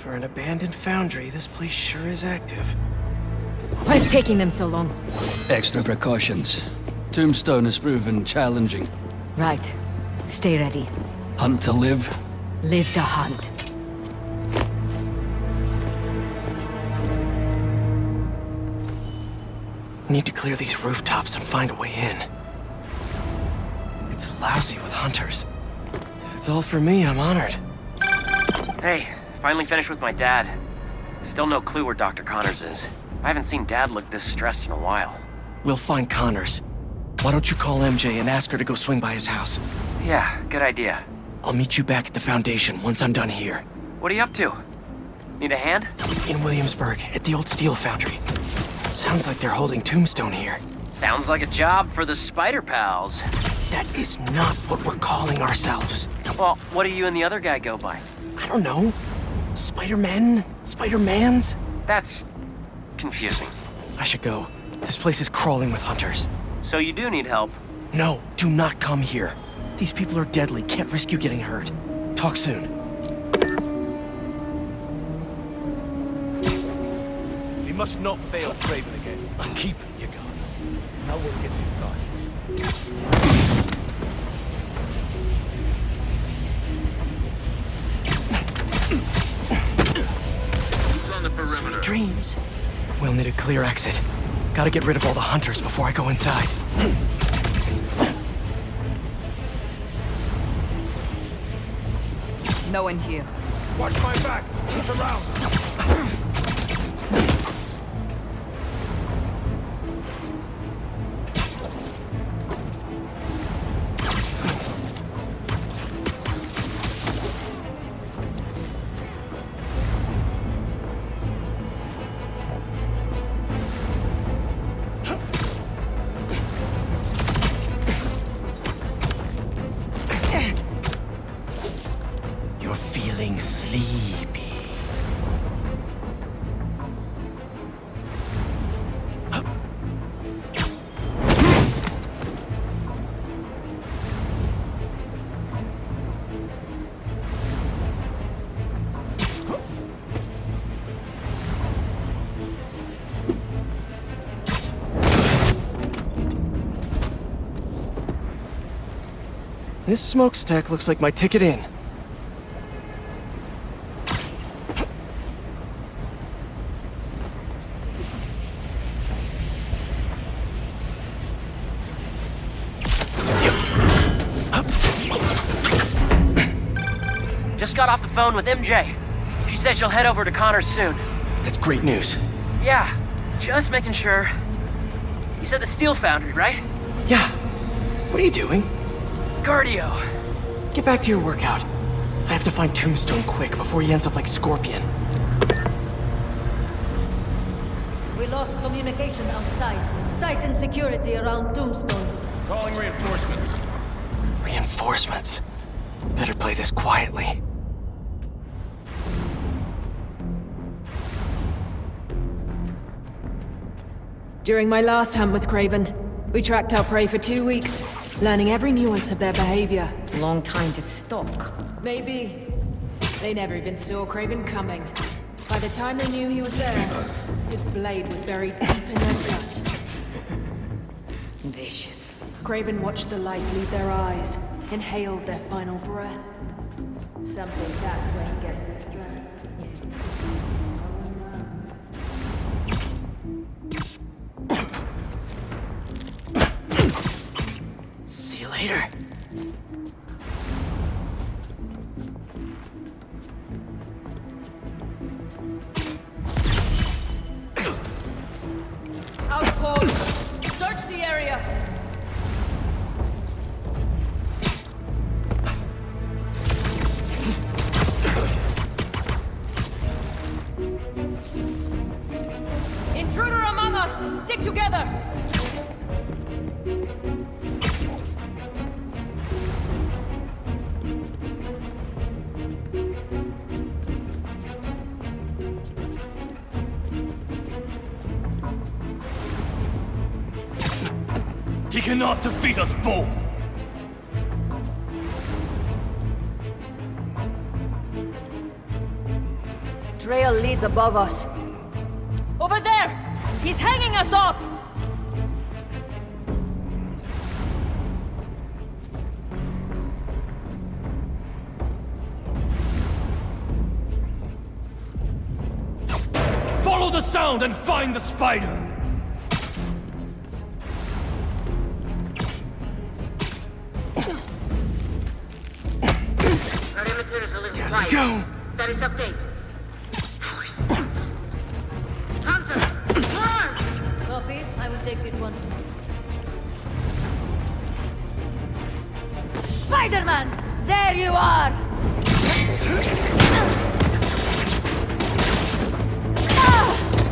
For an abandoned foundry, this place sure is active. What's taking them so long? Extra precautions. Tombstone has proven challenging. Right. Stay ready. Hunt to live. Live to hunt. We need to clear these rooftops and find a way in. It's lousy with hunters. If it's all for me, I'm honored. Hey, finally finished with my dad. Still no clue where Dr. Connors is. I haven't seen Dad look this stressed in a while. We'll find Connors. Why don't you call MJ and ask her to go swing by his house? Yeah, good idea. I'll meet you back at the Foundation once I'm done here. What are you up to? Need a hand? In Williamsburg, at the old steel foundry. Sounds like they're holding Tombstone here. Sounds like a job for the Spider Pals. That is not what we're calling ourselves. Well, what do you and the other guy go by? I don't know. Spider-Men? Spider-Mans? That's confusing. I should go. This place is crawling with hunters. So you do need help? No, do not come here. These people are deadly. Can't risk you getting hurt. Talk soon. We must not fail Craven again. Keep your guard. No one gets inside. Sweet dreams. We'll need a clear exit. Gotta get rid of all the hunters before I go inside. No one here. Watch my back. Look around. You're feeling sleepy. This smokestack looks like my ticket in. Just got off the phone with MJ. She says she'll head over to Connors soon. That's great news. Yeah, just making sure. You said the steel foundry, right? Yeah. What are you doing? Cardio. Get back to your workout. I have to find Tombstone quick before he ends up like Scorpion. We lost communication outside. Tighten security around Tombstone. Calling reinforcements. Reinforcements. Better play this quietly. During my last hunt with Craven, we tracked our prey for 2 weeks, learning every nuance of their behavior. Long time to stalk. Maybe they never even saw Craven coming. By the time they knew he was there, his blade was buried deep in their gut. Vicious. Craven watched the light leave their eyes, inhaled their final breath. Something that's where he gets his strength. See you later. Outpost! Search the area! Intruder among us! Stick together! He cannot defeat us both! trail leads above us. Over there! He's hanging us up! Follow the sound and find the spider! Down we go. Status update. Copy. I will take this one. Spider-Man! There you are!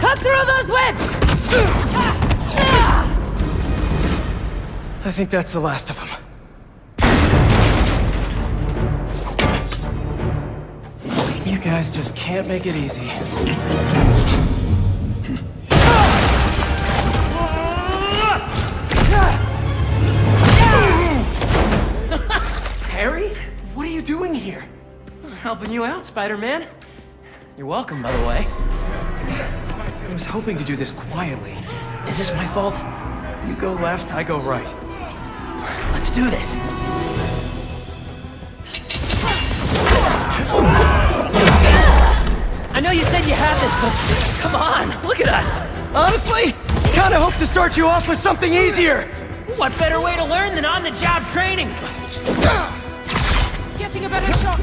Cut through those webs! I think that's the last of them. You guys just can't make it easy. Harry? What are you doing here? Helping you out, Spider-Man. You're welcome, by the way. I was hoping to do this quietly. Is this my fault? You go left, I go right. Let's do this. I know you said you had this, but come on, look at us. Honestly, kinda hope to start you off with something easier. What better way to learn than on-the-job training? Getting a better shot.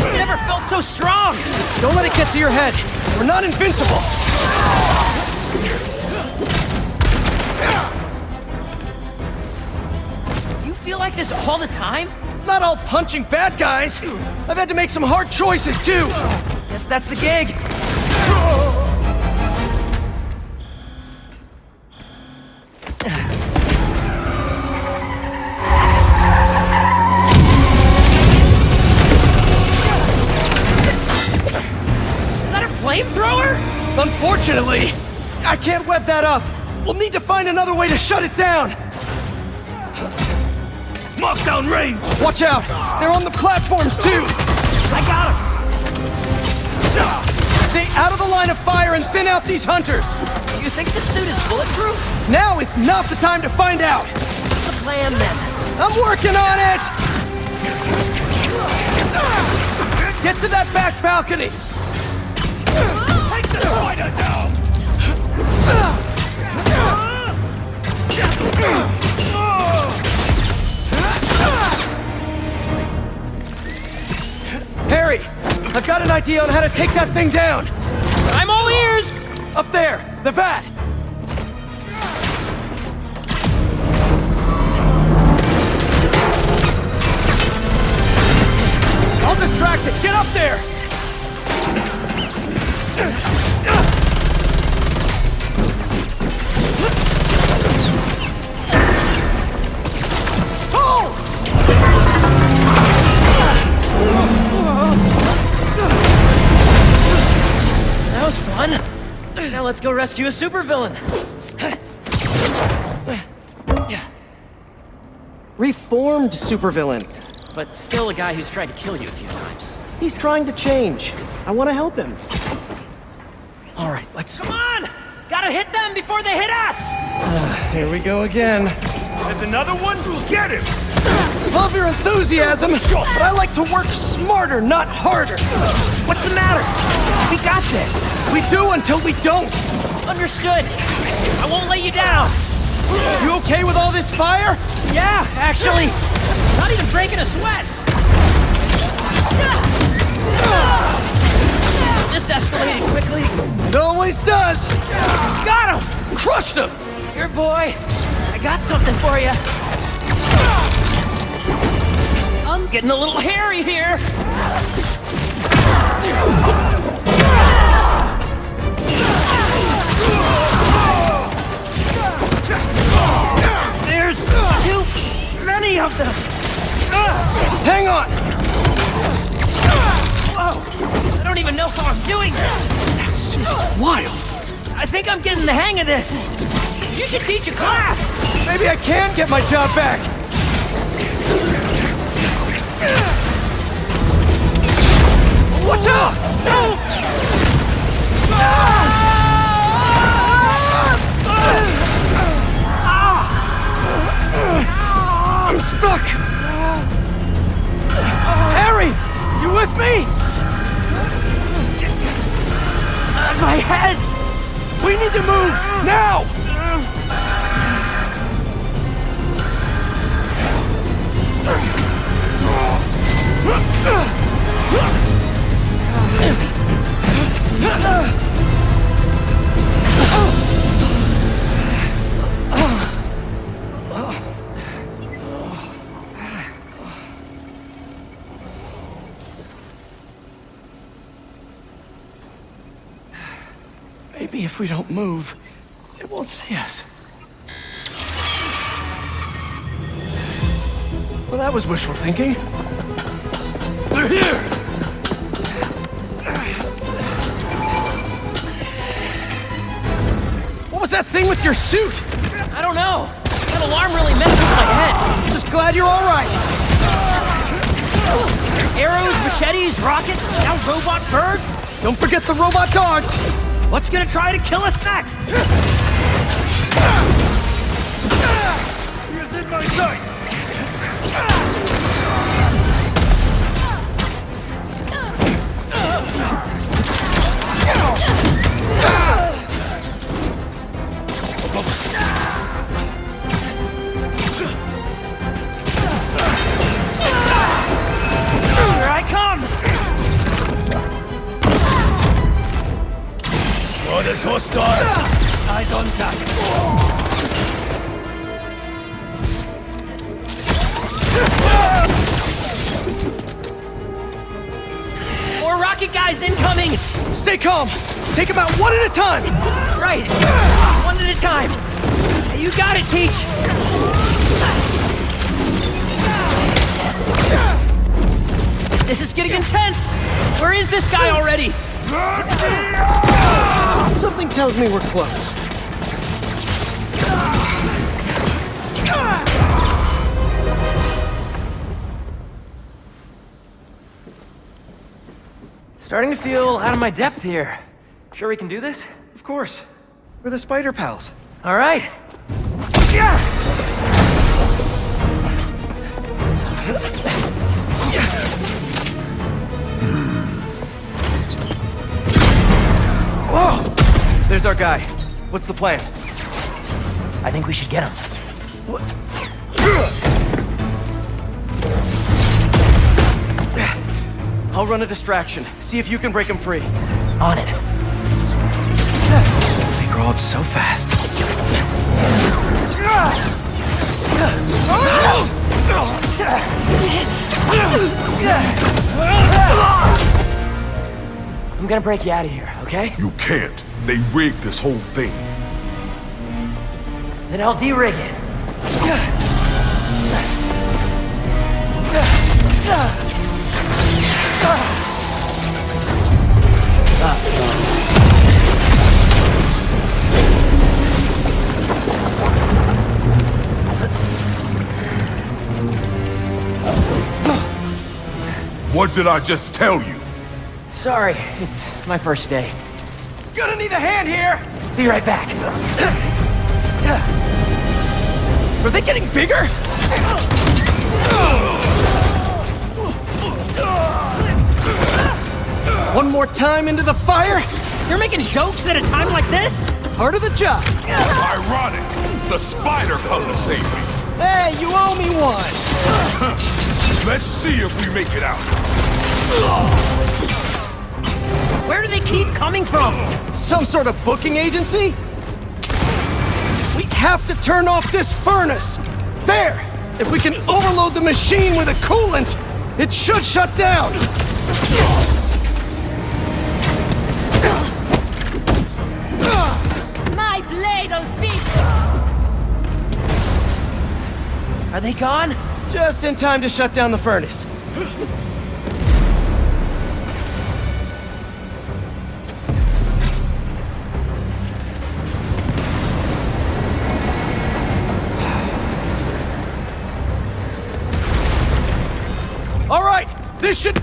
You never felt so strong. Don't let it get to your head. We're not invincible. You feel like this all the time? It's not all punching bad guys. I've had to make some hard choices too. Guess that's the gig. Is that a flamethrower? Unfortunately, I can't web that up. We'll need to find another way to shut it down. Mark down range! Watch out! They're on the platforms too! I got him! Stay out of the line of fire and thin out these hunters! Do you think this suit is bulletproof? Now is not the time to find out! What's the plan then? I'm working on it! Get to that back balcony! Take the spider down! Harry, I've got an idea on how to take that thing down! I'm all ears! Up there, the vat! I'll distract it! Get up there! That was fun. Now let's go rescue a supervillain. Reformed supervillain. But still a guy who's tried to kill you a few times. He's trying to change. I want to help him. All right, let's... Come on! Gotta hit them before they hit us! Here we go again. There's another one? Get him! Love your enthusiasm, but I like to work smarter, not harder. What's the matter? We got this! We do until we don't. Understood. I won't let you down. You okay with all this fire? Yeah, actually. Not even breaking a sweat. This escalated quickly. It always does. Got him! Crushed him. Here, boy. I got something for you. I'm getting a little hairy here. There's too many of them. Hang on. Whoa! I don't even know how I'm doing this. That suit is wild. I think I'm getting the hang of this. You should teach a class. Maybe I can get my job back. Watch Hurry! You with me? My head! We need to move, now! Maybe if we don't move, it won't see us. Well, that was wishful thinking. They're here! What was that thing with your suit? I don't know. That alarm really messed with my head. Just glad you're all right. Arrows, machetes, rockets, now robot birds? Don't forget the robot dogs. What's gonna try to kill us next? He is in my sight! Here I come! What is hostile? Eyes on target. More rocket guys incoming! Stay calm. Take them out one at a time. Right! One at a time! You got it, Teach! This is getting intense! Where is this guy already? Something tells me we're close. Starting to feel out of my depth here. Sure we can do this? Of course. We're the Spider Pals. All right. Whoa! There's our guy. What's the plan? I think we should get him. What? I'll run a distraction. See if you can break him free. On it. They grow up so fast. I'm gonna break you out of here, okay? You can't. They rigged this whole thing. Then I'll de-rig it. What did I just tell you? Sorry, it's my first day. Gonna need a hand here! Be right back. Are they getting bigger? One more time into the fire? You're making jokes at a time like this? Part of the job. Ironic. The spider come to save me. Hey, you owe me one! Let's see if we make it out. Where do they keep coming from? Some sort of booking agency? We have to turn off this furnace! There! If we can overload the machine with a coolant, it should shut down! My blade'll beat. Are they gone? Just in time to shut down the furnace. All right, this should...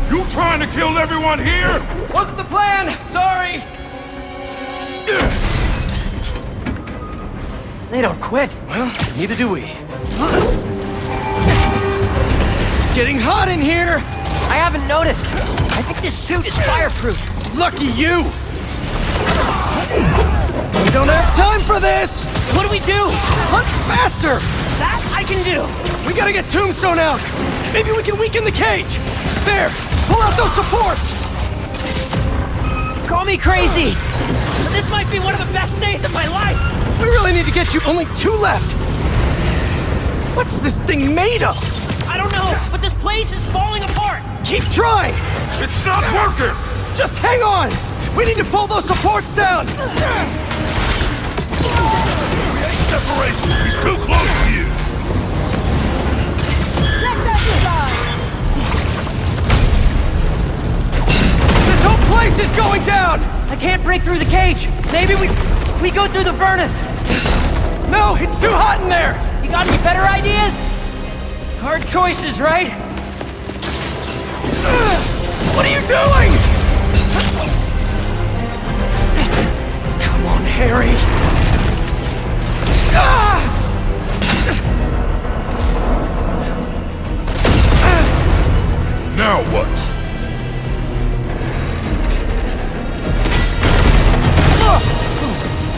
You trying to kill everyone here? Wasn't the plan! Sorry! They don't quit. Well, neither do we. Getting hot in here! I haven't noticed. I think this suit is fireproof. Lucky you! We don't have time for this! What do we do? Hunt faster! That I can do. We gotta get Tombstone out! Maybe we can weaken the cage! There! Pull out those supports! Call me crazy, but this might be one of the best days of my life. We really need to get you only 2 left! What's this thing made of? I don't know, but this place is falling apart. Keep trying! It's not working! Just hang on! We need to pull those supports down! Separation! He's too close to you! This whole place is going down! I can't break through the cage. Maybe we go through the furnace. No, it's too hot in there! You got any better ideas? Hard choices, right? What are you doing? Come on, Harry. Now what?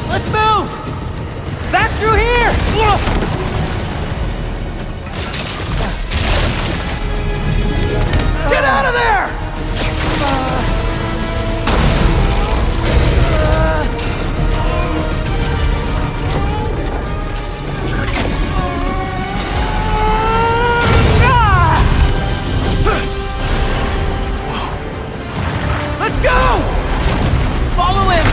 Let's move! Back through here! Get out of there! Let's go! Follow him!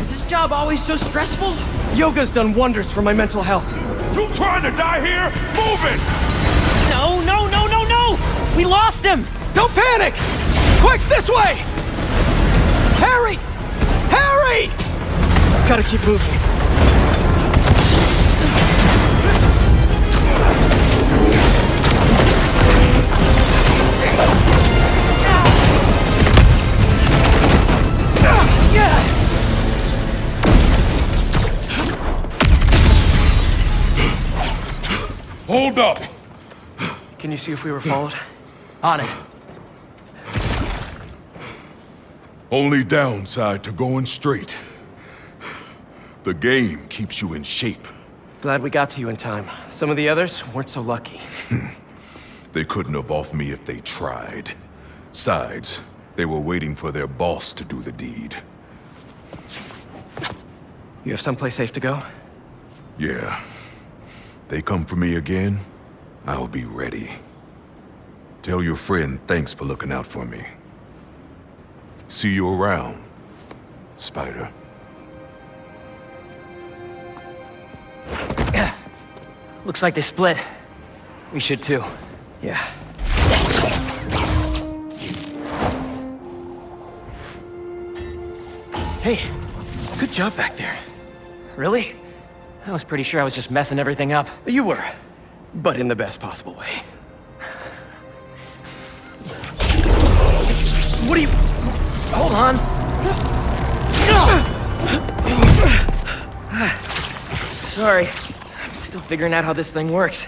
Is this job always so stressful? Yoga's done wonders for my mental health. You trying to die here? Move it! No, no, no, no, no! We lost him! Don't panic! Quick, this way! Harry! Harry! Gotta keep moving. Hold up! Can you see if we were followed? On it. Only downside to going straight. The game keeps you in shape. Glad we got to you in time. Some of the others weren't so lucky. They couldn't have offed me if they tried. Besides, they were waiting for their boss to do the deed. You have someplace safe to go? Yeah. They come for me again, I'll be ready. Tell your friend thanks for looking out for me. See you around, Spider. Looks like they split. We should too. Yeah. Hey, good job back there. Really? I was pretty sure I was just messing everything up. You were, but in the best possible way. What are you... Hold on. Sorry. I'm still figuring out how this thing works.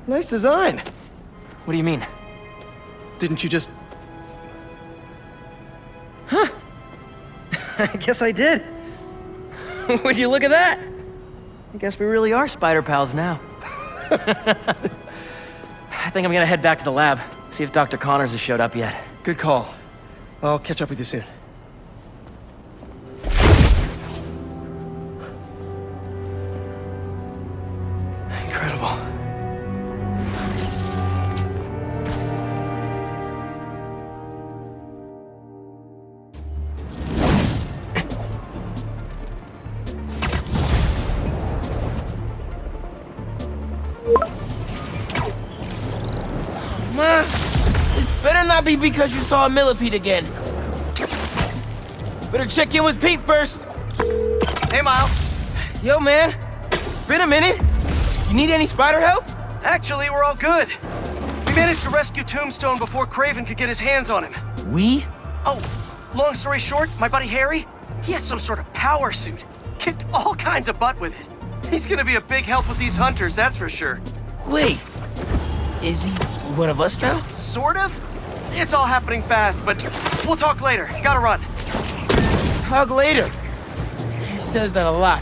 Nice design. What do you mean? Didn't you just... I guess I did. Would you look at that? I guess we really are spider pals now. I think I'm gonna head back to the lab, see if Dr. Connors has showed up yet. Good call. I'll catch up with you soon. Incredible. This better not be because you saw a millipede again. Better check in with Pete first. Hey, Miles. Yo, man. Been a minute. You need any spider help? Actually, we're all good. We managed to rescue Tombstone before Craven could get his hands on him. We? Oh, long story short, my buddy Harry, he has some sort of power suit. Kicked all kinds of butt with it. He's gonna be a big help with these hunters, that's for sure. Wait. Is he one of us now? Sort of? It's all happening fast, but we'll talk later. Gotta run. Hug later. He says that a lot.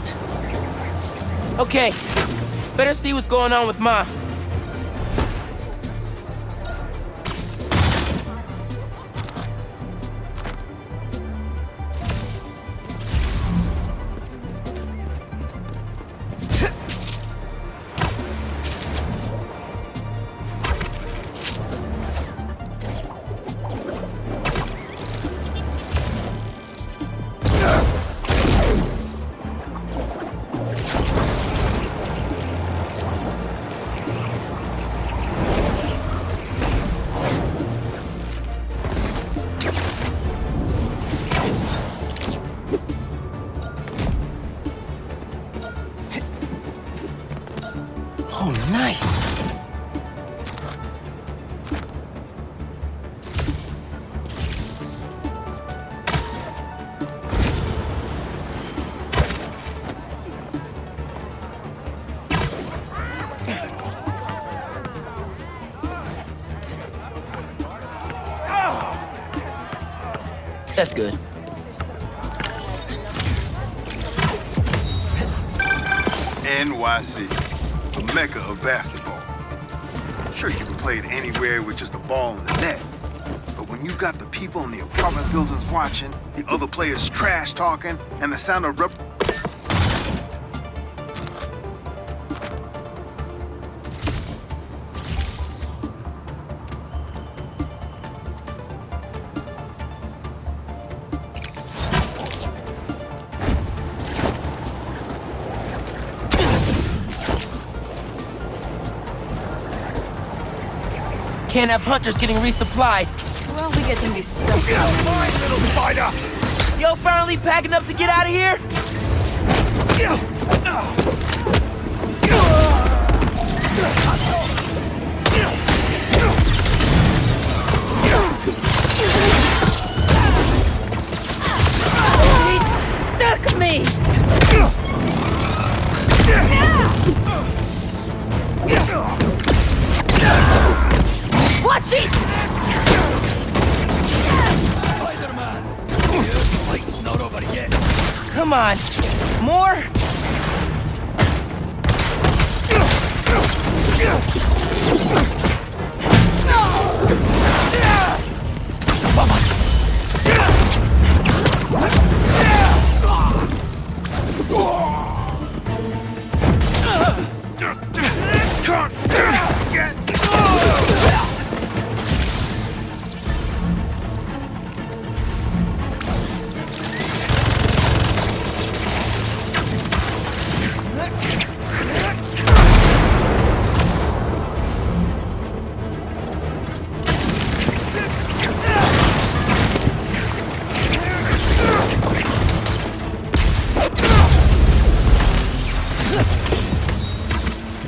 Okay. Better see what's going on with Ma. Oh, nice. That's good. NYC, the mecca of basketball. Sure, you can play it anywhere with just a ball and a net. But when you got the people in the apartment buildings watching, the other players trash talking, and the sound of Can't have hunters getting resupplied. Where are we getting this stuff from? Fine, little spider! Yo, finally packing up to get out of here? He stuck me! Watch it! Spider-Man! The light's not over yet. Come on. More? He's above us!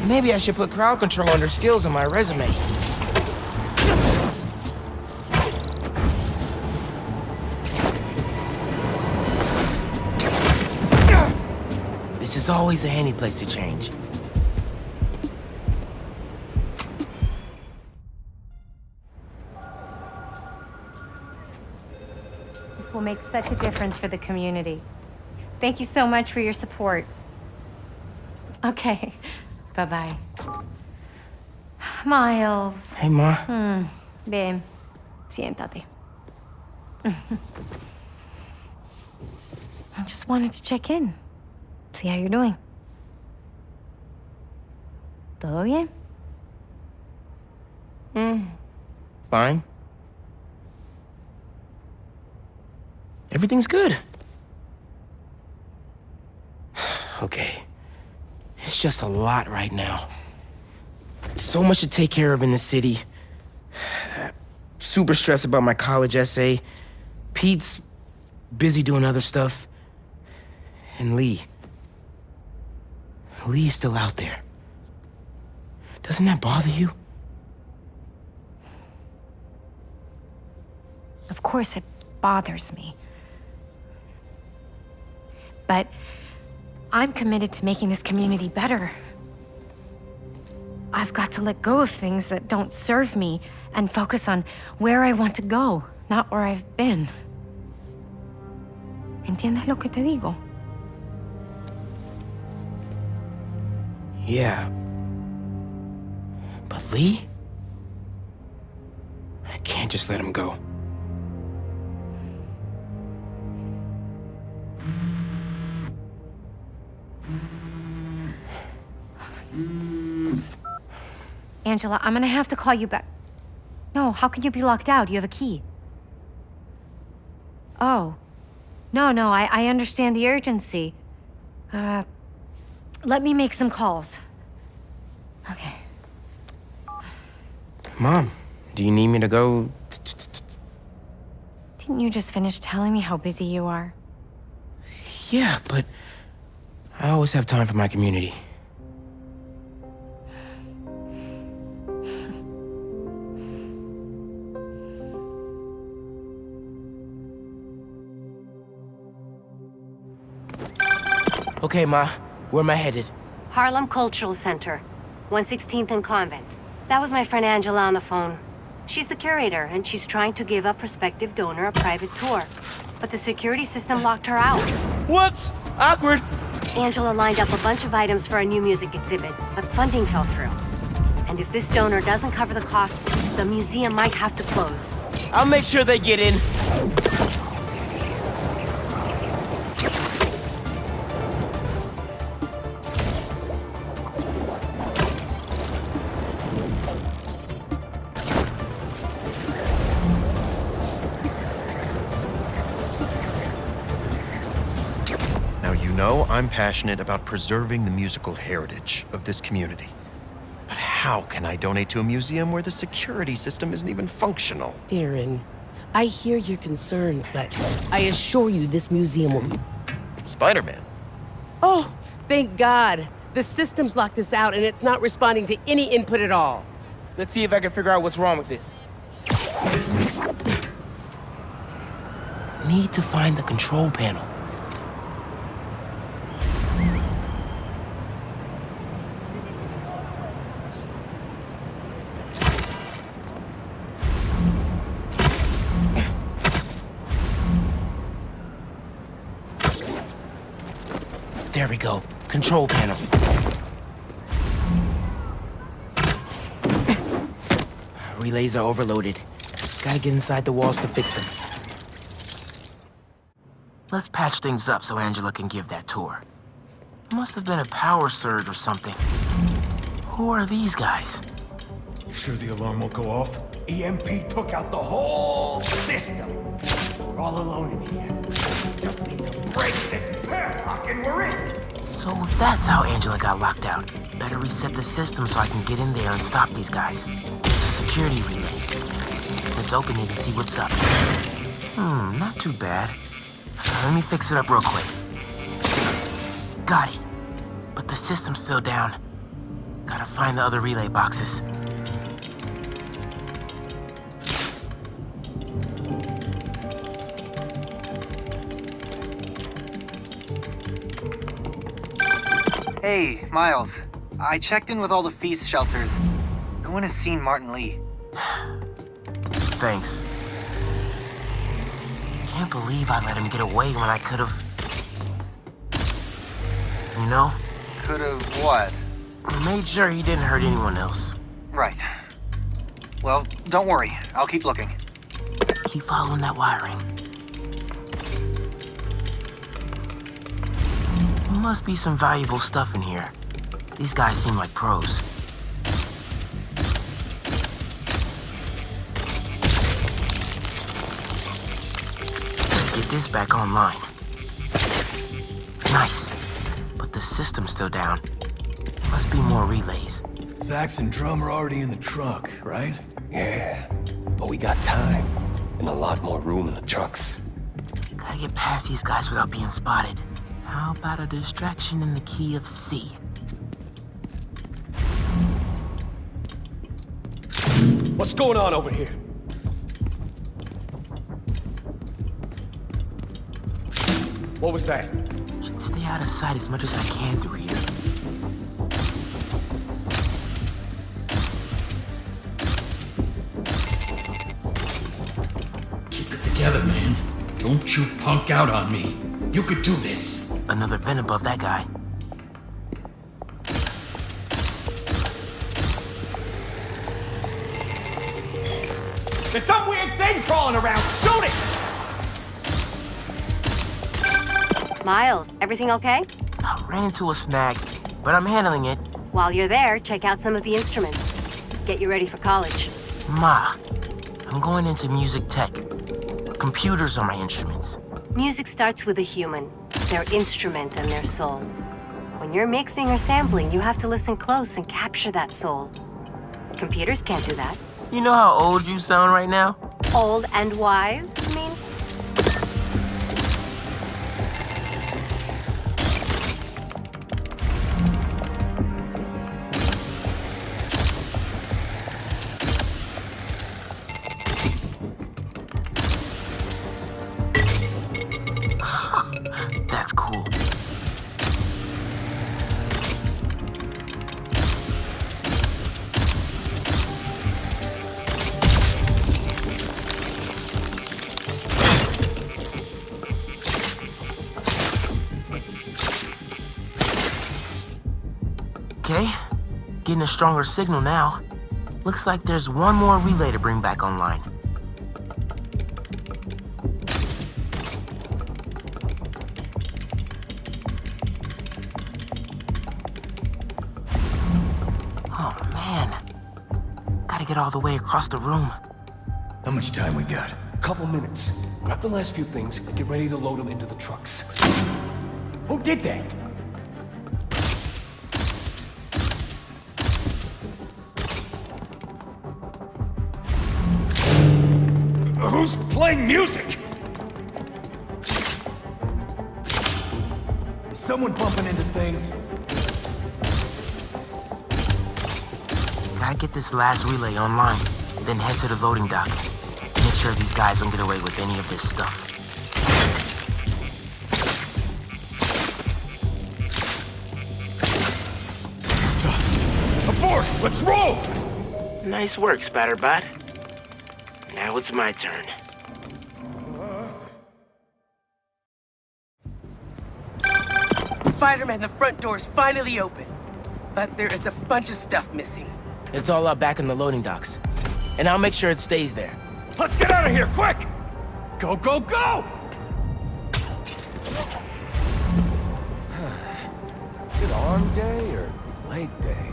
Maybe I should put crowd control under skills on my resume. This is always a handy place to change. This will make such a difference for the community. Thank you so much for your support. Okay, bye-bye. Miles. Hey, Ma. Ven, siéntate. I just wanted to check in. See how you're doing. ¿Todo bien? Fine. Everything's good. Okay. It's just a lot right now. So much to take care of in the city. Super stressed about my college essay. Pete's busy doing other stuff. And Lee. Lee's still out there. Doesn't that bother you? Of course it bothers me. But I'm committed to making this community better. I've got to let go of things that don't serve me and focus on where I want to go, not where I've been. ¿Entiendes lo que te digo? Yeah. But Lee? I can't just let him go. Angela, I'm gonna have to call you back. No, how can you be locked out? You have a key. Oh. No, I understand the urgency. Let me make some calls. Okay. Mom, do you need me to go? Didn't you just finish telling me how busy you are? Yeah, but I always have time for my community. Okay, Ma, where am I headed? Harlem Cultural Center, 116th and Convent. That was my friend Angela on the phone. She's the curator, and she's trying to give a prospective donor a private tour. But the security system locked her out. Whoops! Awkward! Angela lined up a bunch of items for a new music exhibit, but funding fell through. And if this donor doesn't cover the costs, the museum might have to close. I'll make sure they get in. I'm passionate about preserving the musical heritage of this community. But how can I donate to a museum where the security system isn't even functional? Darren, I hear your concerns, but I assure you this museum will be... Spider-Man? Oh, thank God. The system's locked us out and it's not responding to any input at all. Let's see if I can figure out what's wrong with it. Need to find the control panel. There we go. Control panel. Relays are overloaded. Gotta get inside the walls to fix them. Let's patch things up so Angela can give that tour. Must have been a power surge or something. Who are these guys? Sure the alarm won't go off? EMP took out the whole system. We're all alone in here. Just need to break this padlock and we're in. So that's how Angela got locked out. Better reset the system so I can get in there and stop these guys. There's a security relay. Let's open it and see what's up. Not too bad. Let me fix it up real quick. Got it. But the system's still down. Gotta find the other relay boxes. Hey, Miles. I checked in with all the feast shelters. No one has seen Martin Lee. Thanks. Can't believe I let him get away when I could've... You know? Could've what? Made sure he didn't hurt anyone else. Right. Well, don't worry. I'll keep looking. Keep following that wiring. Must be some valuable stuff in here. These guys seem like pros. Get this back online. Nice. But the system's still down. Must be more relays. Sax and drum are already in the truck, right? Yeah, but we got time. And a lot more room in the trucks. Gotta get past these guys without being spotted. How about a distraction in the key of C? What's going on over here? What was that? Should stay out of sight as much as I can through here. Keep it together, man. Don't you punk out on me. You could do this. Another vent above that guy. There's some weird thing crawling around. Shoot it! Miles, everything okay? I ran into a snag, but I'm handling it. While you're there, check out some of the instruments. Get you ready for college. Ma, I'm going into music tech. Computers are my instruments. Music starts with a human, their instrument and their soul. When you're mixing or sampling, you have to listen close and capture that soul. Computers can't do that. You know how old you sound right now? Old and wise, you mean? That's cool. Okay, getting a stronger signal now. Looks like there's one more relay to bring back online. Oh man, gotta get all the way across the room. How much time we got? Couple minutes. Grab the last few things and get ready to load them into the trucks. Who did that? Who's playing music? Is someone bumping into things? Gotta get this last relay online, then head to the loading dock. Make sure these guys don't get away with any of this stuff. Aboard! Let's roll! Nice work, Spatterbot. Now it's my turn. Spider-Man, the front door's finally open. But there is a bunch of stuff missing. It's all up back in the loading docks. And I'll make sure it stays there. Let's get out of here, quick! Go, go, go! Is it arm day or leg day?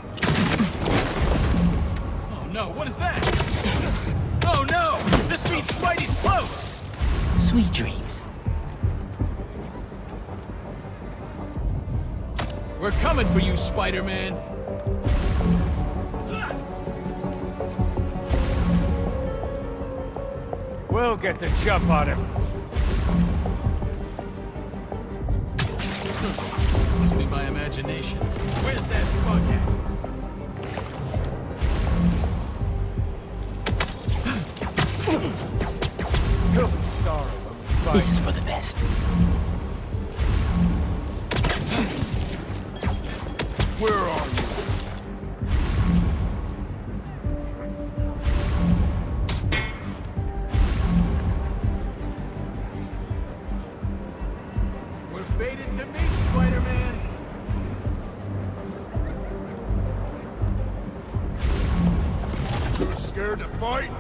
Oh no, what is that? Oh no! This means Spidey's close! Sweet dreams. We're coming for you, Spider-Man! We'll get the jump on him. Must be my imagination. Where's that bug at? This is for the best. Where are you? We're fated to meet, Spider-Man. You're scared to fight?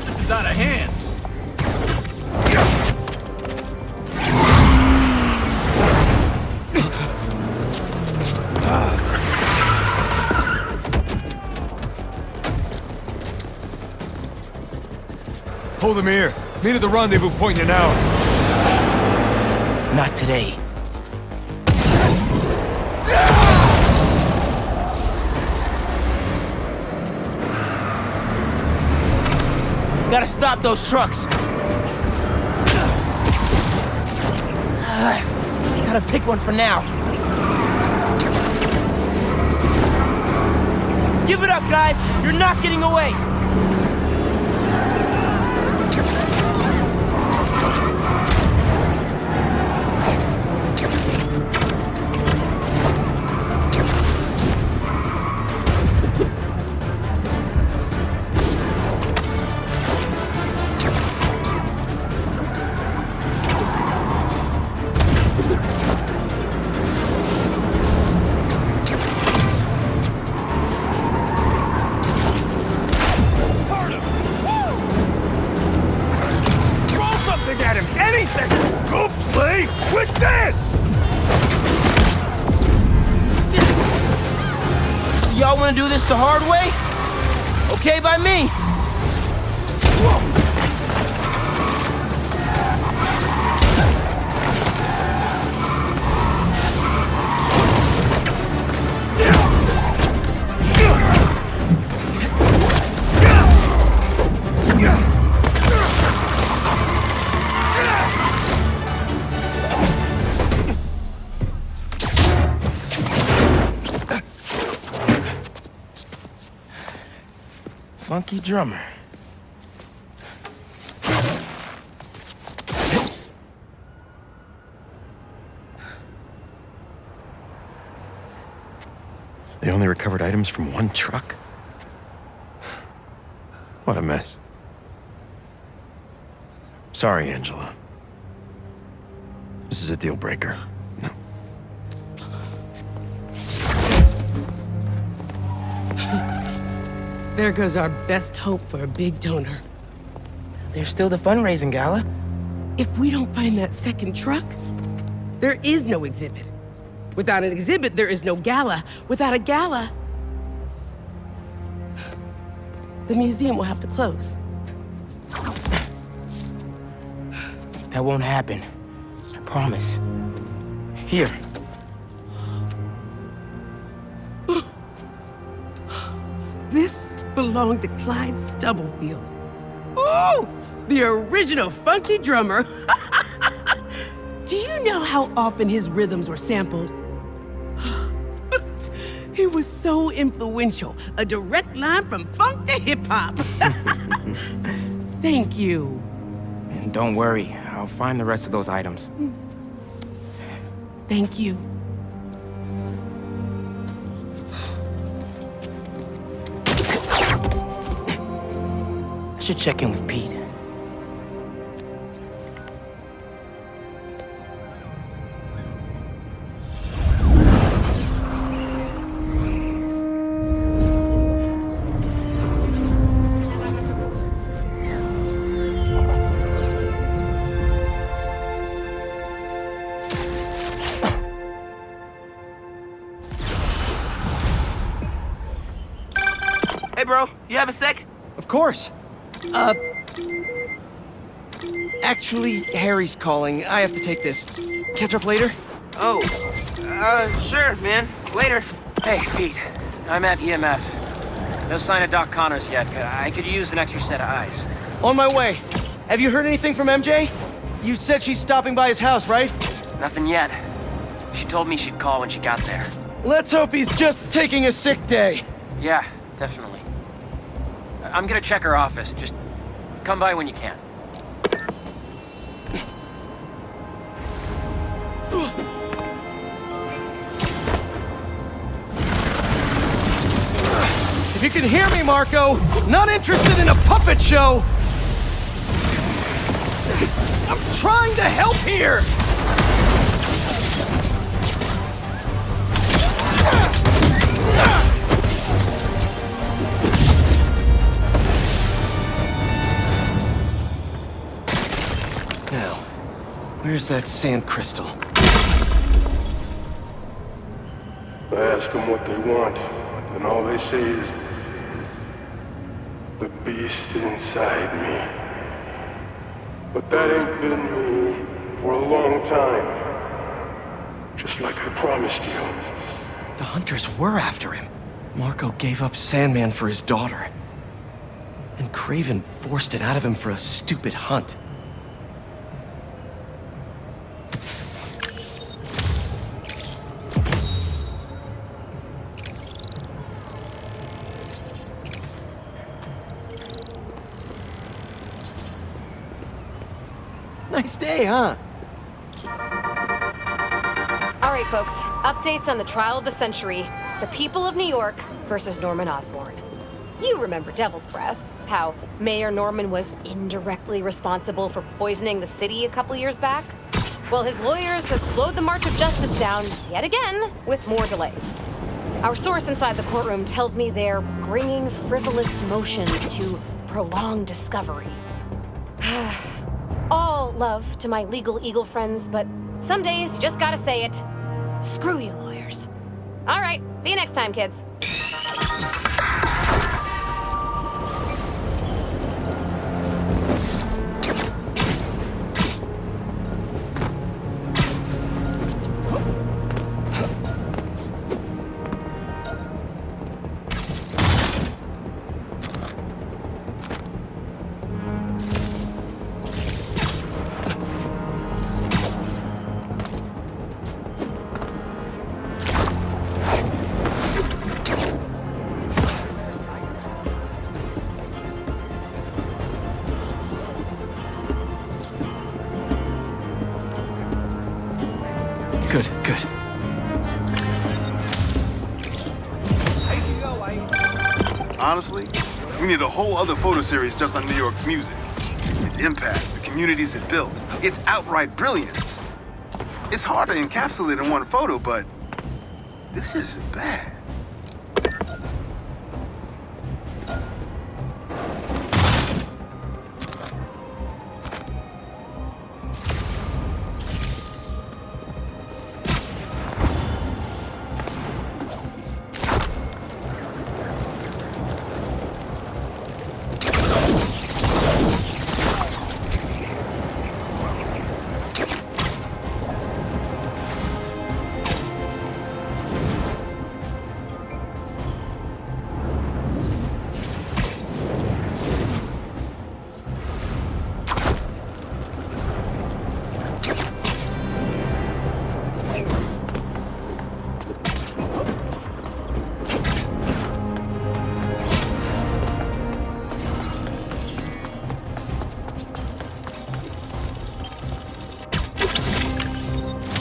This is out of hand. Hold him here. Meet at the rendezvous point in an hour. Not today. Gotta stop those trucks. Gotta pick one for now. Give it up, guys. You're not getting away. want to do this the hard way? Okay by me. Funky drummer. They only recovered items from one truck? What a mess. Sorry, Angela. This is a deal breaker. No. There goes our best hope for a big donor. There's still the fundraising gala. If we don't find that second truck, there is no exhibit. Without an exhibit, there is no gala. Without a gala, the museum will have to close. That won't happen. I promise. Here. This belonged to Clyde Stubblefield. Oh, the original funky drummer. Do you know how often his rhythms were sampled? He was so influential, a direct line from funk to hip-hop. Thank you. And don't worry, I'll find the rest of those items. Thank you. I should check in with Pete. Hey, bro, you have a sec? Of course. Actually, Harry's calling. I have to take this. Catch up later? Oh, sure, man. Later. Hey, Pete. I'm at EMF. No sign of Doc Connors yet. I could use an extra set of eyes. On my way. Have you heard anything from MJ? You said she's stopping by his house, right? Nothing yet. She told me she'd call when she got there. Let's hope he's just taking a sick day. Yeah, definitely. I'm gonna check her office. Just come by when you can. If you can hear me, Marco, not interested in a puppet show. I'm trying to help here. Now, where's that sand crystal? I ask them what they want, and all they say is, the beast inside me. But that ain't been me for a long time. Just like I promised you. The hunters were after him. Marco gave up Sandman for his daughter. And Craven forced it out of him for a stupid hunt. Nice day, huh? All right, folks. Updates on the trial of the century. The people of New York versus Norman Osborn. You remember Devil's Breath. How Mayor Norman was indirectly responsible for poisoning the city a couple years back? Well, his lawyers have slowed the march of justice down yet again with more delays. Our source inside the courtroom tells me they're bringing frivolous motions to prolong discovery. All love to my legal eagle friends, but some days you just gotta say it. Screw you, lawyers. All right, see you next time, kids. honestly, we need a whole other photo series just on New York's music. Its impact, the communities it built, its outright brilliance. It's hard to encapsulate in one photo, but this isn't bad.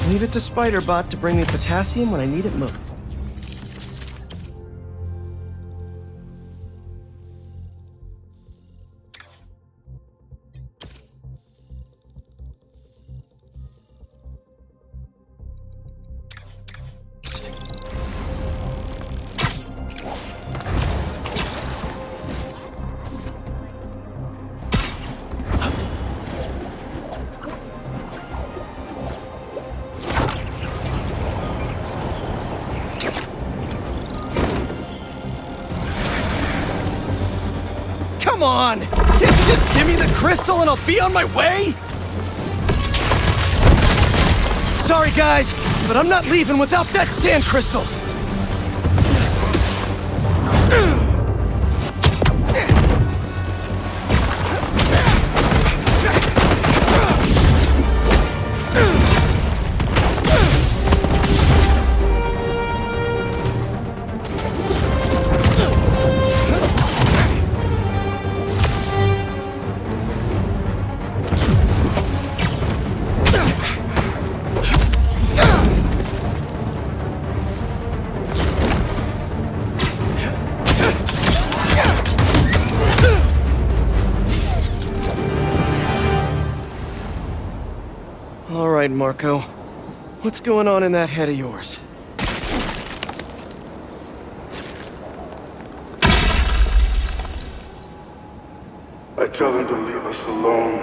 Leave it to Spider-Bot to bring me potassium when I need it most. Come on! Can't you just give me the crystal and I'll be on my way? Sorry guys, but I'm not leaving without that sand crystal! All right, Marco. What's going on in that head of yours? I tell them to leave us alone,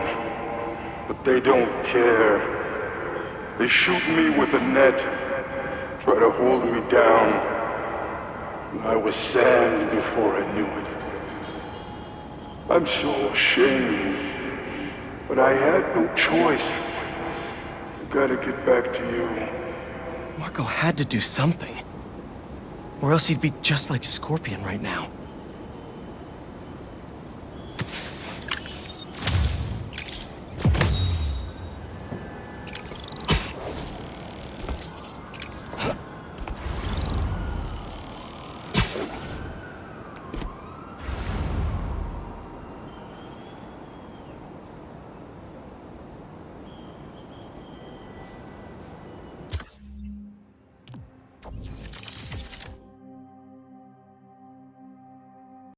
but they don't care. They shoot me with a net, try to hold me down. I was sand before I knew it. I'm so ashamed, but I had no choice. Gotta get back to you. Marco had to do something. Or else he'd be just like Scorpion right now.